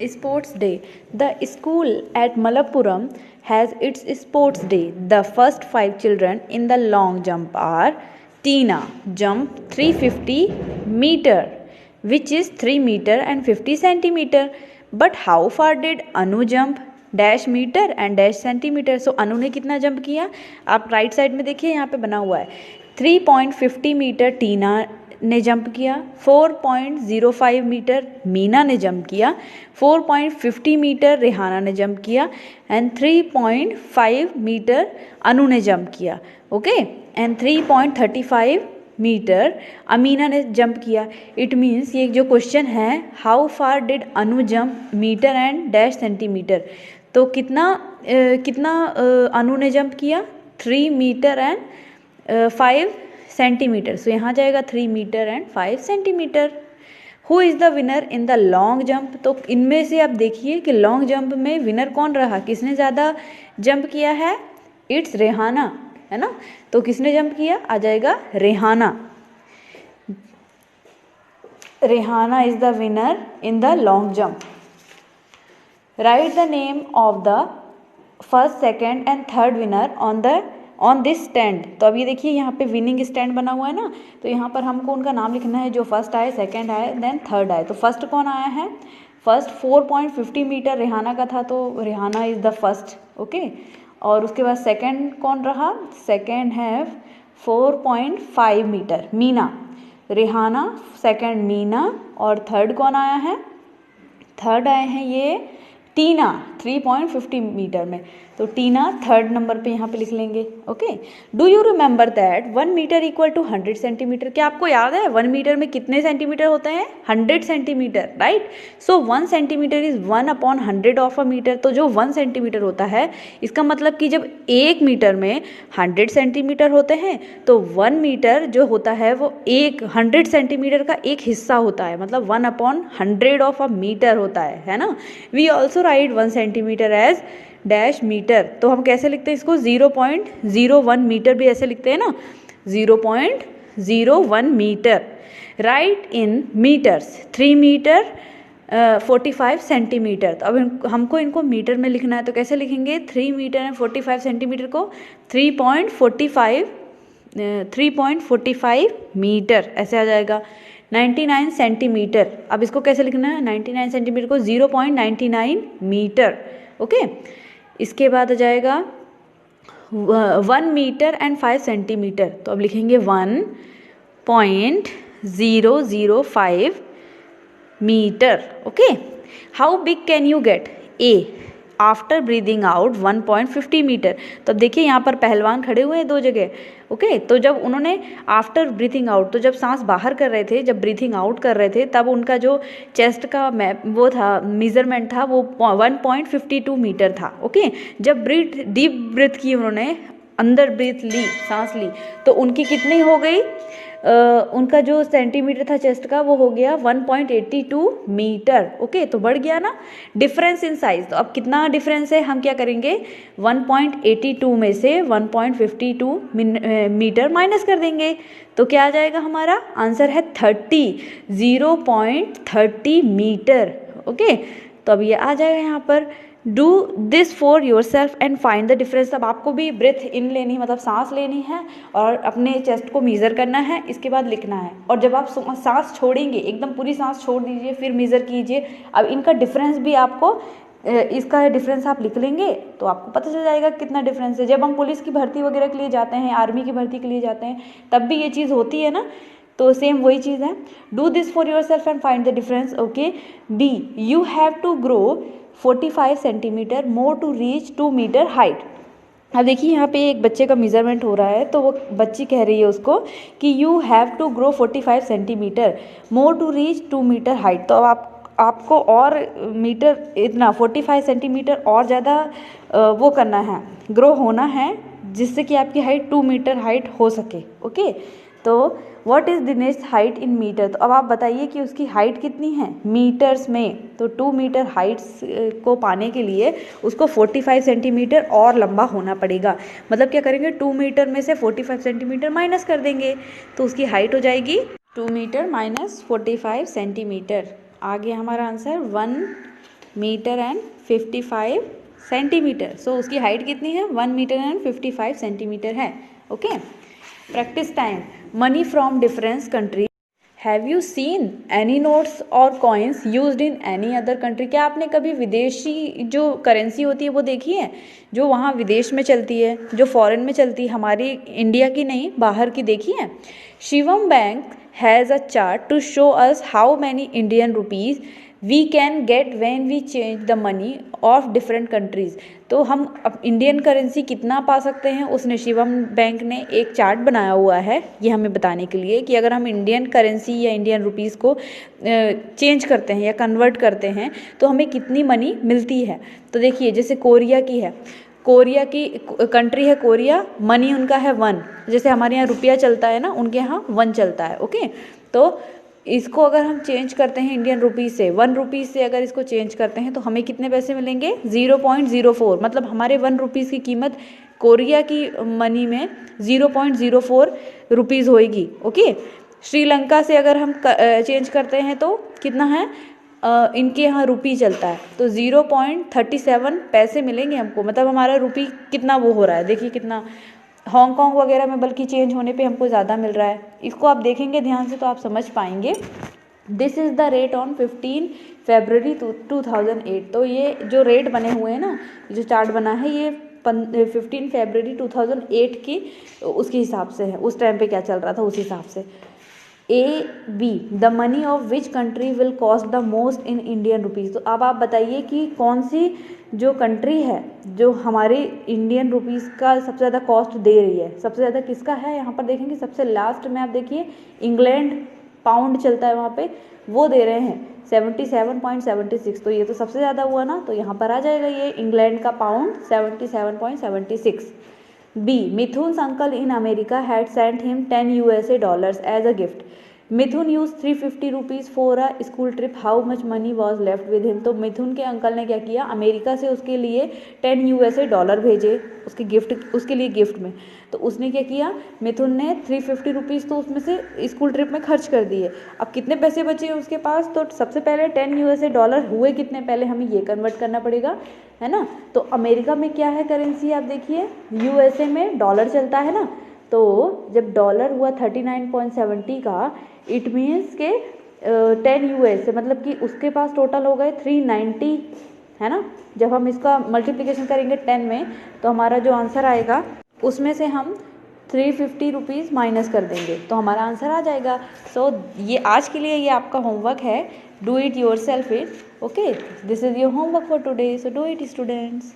Sports Day. The school at Malappuram has its sports day. The first 5 children in the long jump are Tina, jump 350 meter, which is 3 meter and 50 centimeter. But how far did Anu jump? Dash metre and dash centimetre. So Anu ने कितना jump किया? आप right side में देखिए, यहाँ पे बना हुआ है 3.50 मीटर टीना ने जंप किया, 4.05 मीटर मीना ने जंप किया, 4.50 मीटर रेहाना ने जंप किया एंड 3.5 मीटर अनु ने जंप किया. ओके, एंड 3.35 मीटर अमीना ने जंप किया. इट मीन्स ये जो क्वेश्चन है, how far did Anu jump metre and dash centimetre, तो कितना अनु ने जंप किया? 3 मीटर एंड 5 सेंटीमीटर. सो यहाँ जाएगा 3 metre and 5 centimetre. Who is the winner in the long jump? तो इनमें से आप देखिए कि लॉन्ग जंप में विनर कौन रहा, किसने ज़्यादा जंप किया है? इट्स रेहाना, है ना. तो किसने जंप किया? आ जाएगा Rehana. Rehana is the winner in the long jump. Right the name of the first, second and third winner on this stand. तो अब ये देखिए, यहाँ पे विनिंग स्टैंड बना हुआ है ना, तो यहाँ पर हमको उनका नाम लिखना है, जो फर्स्ट आए, सेकेंड आए, देन थर्ड आए. तो फर्स्ट कौन आया है? फर्स्ट 4.50 मीटर रेहाना का था, तो Rehana is the first. Okay, और उसके बाद सेकंड कौन रहा? सेकंड है 4.5 मीटर मीना. रेहाना, सेकंड मीना, और थर्ड कौन आया है? थर्ड आए हैं ये टीना 3.50 मीटर में. तो टीना थर्ड नंबर पे यहाँ पे लिख लेंगे. Okay, do you remember that 1 metre equal to 100 centimetre? क्या आपको याद है 1 मीटर में कितने सेंटीमीटर होते हैं? 100 centimetre, right. So 1 centimetre is 1/100 of a metre. तो जो 1 सेंटीमीटर होता है, इसका मतलब कि जब 1 मीटर में 100 सेंटीमीटर होते हैं, तो 1 मीटर जो होता है वो 100 सेंटीमीटर का एक हिस्सा होता है, मतलब 1/100 ऑफ अ मीटर होता है ना. We also write 1 centimetre as dash metre. तो हम कैसे लिखते हैं इसको? 0.01 मीटर भी ऐसे लिखते हैं ना, 0.01 metre. Right in metres 3 metre 45 centimetre. तो अब हमको इनको मीटर में लिखना है, तो कैसे लिखेंगे? 3 मीटर एंड 45 सेंटीमीटर को 3.45 मीटर ऐसे आ जाएगा. 99 सेंटीमीटर, अब इसको कैसे लिखना है? 99 सेंटीमीटर को 0.99 मीटर. ओके, इसके बाद आ जाएगा 1 मीटर एंड 5 सेंटीमीटर. तो अब लिखेंगे 1.005 metre. Okay, how big can you get a after breathing out 1.50 metre. तो अब देखिए, यहाँ पर पहलवान खड़े हुए हैं 2 जगह. ओके, तो जब उन्होंने आफ्टर ब्रीथिंग आउट, तो जब सांस बाहर कर रहे थे, जब ब्रीथिंग आउट कर रहे थे, तब उनका जो चेस्ट का मैप वो था, मेजरमेंट था, वो 1.52 मीटर था. ओके, जब डीप ब्रीथ की उन्होंने, अंदर ब्रीथ ली, सांस ली, तो उनकी कितनी हो गई? उनका जो सेंटीमीटर था चेस्ट का, वो हो गया 1.82 मीटर. ओके, तो बढ़ गया ना डिफरेंस इन साइज. तो अब कितना डिफरेंस है? हम क्या करेंगे? 1.82 में से 1.52 मीटर माइनस कर देंगे. तो क्या आ जाएगा? हमारा आंसर है 0.30 मीटर. ओके, तो अब ये आ जाएगा यहाँ पर. Do this for yourself and find the difference. अब आपको भी ब्रेथ इन लेनी है, मतलब सांस लेनी है और अपने चेस्ट को मेज़र करना है, इसके बाद लिखना है. और जब आप सांस छोड़ेंगे, एकदम पूरी सांस छोड़ दीजिए, फिर मेज़र कीजिए. अब इनका डिफरेंस भी आपको, इसका डिफरेंस आप लिख लेंगे तो आपको पता चल जाएगा कितना डिफरेंस है. जब हम पुलिस की भर्ती वगैरह के लिए जाते हैं, आर्मी की भर्ती के लिए जाते हैं, तब भी ये चीज़ होती है ना. तो सेम वही चीज़ है. Do this for yourself and find the difference. Okay, b you have to grow 45 centimetre more to reach 2 metre height. अब देखिए, यहाँ पे एक बच्चे का मेजरमेंट हो रहा है, तो वो बच्ची कह रही है उसको कि you have to grow 45 centimetre more to reach 2 metre height. तो अब आपको और मीटर, इतना 45 सेंटीमीटर और ज़्यादा वो करना है, ग्रो होना है, जिससे कि आपकी हाइट 2 मीटर हाइट हो सके. ओके, तो what is Dinesh height in metre. तो अब आप बताइए कि उसकी हाइट कितनी है मीटर्स में. तो 2 मीटर हाइट्स को पाने के लिए उसको 45 सेंटीमीटर और लंबा होना पड़ेगा. मतलब क्या करेंगे? 2 मीटर में से 45 सेंटीमीटर माइनस कर देंगे, तो उसकी हाइट हो जाएगी 2 मीटर माइनस 45 सेंटीमीटर. आ गया हमारा answer 1 metre and 55 centimetre. So उसकी हाइट कितनी है? 1 मीटर एंड 55 सेंटीमीटर है। Okay, practice time. Money from difference country. Have you seen any notes or coins used in any other country? क्या आपने कभी विदेशी जो करेंसी होती है वो देखी है, जो वहाँ विदेश में चलती है, जो फॉरेन में चलती है, हमारी इंडिया की नहीं, बाहर की देखी है? Shivam bank has a chart to show us how many Indian rupees we can get when we change the money of different countries. तो हम अब इंडियन करेंसी कितना पा सकते हैं, उसने शिवम बैंक ने एक चार्ट बनाया हुआ है ये हमें बताने के लिए कि अगर हम इंडियन करेंसी या इंडियन रुपीज़ को चेंज करते हैं या कन्वर्ट करते हैं तो हमें कितनी मनी मिलती है। तो देखिए, जैसे कोरिया की है, कोरिया की कंट्री है कोरिया, मनी उनका है 1। जैसे हमारे यहाँ रुपया चलता है ना, उनके यहाँ 1 चलता है। ओके, तो इसको अगर हम चेंज करते हैं इंडियन रुपीज़ से, 1 रुपीज़ से अगर इसको चेंज करते हैं तो हमें कितने पैसे मिलेंगे? 0.04। मतलब हमारे 1 रुपीज़ की कीमत कोरिया की मनी में 0.04 रुपीज़ होएगी। ओके, श्रीलंका से अगर हम चेंज करते हैं तो कितना है? इनके यहाँ रुपी चलता है तो 0.37 पैसे मिलेंगे हमको। मतलब हमारा रुपी कितना वो हो रहा है, देखिए कितना, हांगकांग वगैरह में बल्कि चेंज होने पे हमको ज़्यादा मिल रहा है। इसको आप देखेंगे ध्यान से तो आप समझ पाएंगे। This is the rate on 15 फरवरी 2008। तो ये जो रेट बने हुए हैं ना, जो चार्ट बना है, ये 15 फरवरी 2008 की उसके हिसाब से है, उस टाइम पे क्या चल रहा था उस हिसाब से। A, B, the money of which country will cost the most in Indian rupees. तो अब आप बताइए कि कौन सी जो कंट्री है जो हमारे इंडियन रुपीज़ का सबसे ज़्यादा कॉस्ट दे रही है, सबसे ज़्यादा किसका है? यहाँ पर देखेंगे सबसे लास्ट में आप देखिए, इंग्लैंड पाउंड चलता है वहाँ पे, वो दे रहे हैं 77.76। तो ये तो सबसे ज़्यादा हुआ ना, तो यहाँ पर आ जाएगा ये इंग्लैंड का pound 77.76। B, Mithun's uncle in America had sent him 10 USA dollars as a gift. Mithun use 350 rupees for a school trip, how much money was left with him. तो मिथुन के अंकल ने क्या किया, अमेरिका से उसके लिए 10 USA dollar भेजे उसके गिफ्ट, उसके लिए गिफ्ट में। तो उसने क्या किया, मिथुन ने 350 रुपीज़ तो उसमें से स्कूल ट्रिप में खर्च कर दिए। अब कितने पैसे बचे उसके पास? तो सबसे पहले 10 USA डॉलर हुए कितने, पहले हमें ये कन्वर्ट करना पड़ेगा, है ना। तो अमेरिका में क्या है करेंसी, आप देखिए USA में डॉलर चलता है ना, तो जब डॉलर हुआ 39.70 का, इट मीन्स के 10 US, मतलब कि उसके पास टोटल हो गए 390, है ना। जब हम इसका मल्टीप्लिकेशन करेंगे 10 में तो हमारा जो आंसर आएगा उसमें से हम 350 रुपीज़ माइनस कर देंगे तो हमारा आंसर आ जाएगा। सो ये आज के लिए ये आपका होमवर्क है, do it your self it. Okay, this is your homework for today, so do it students.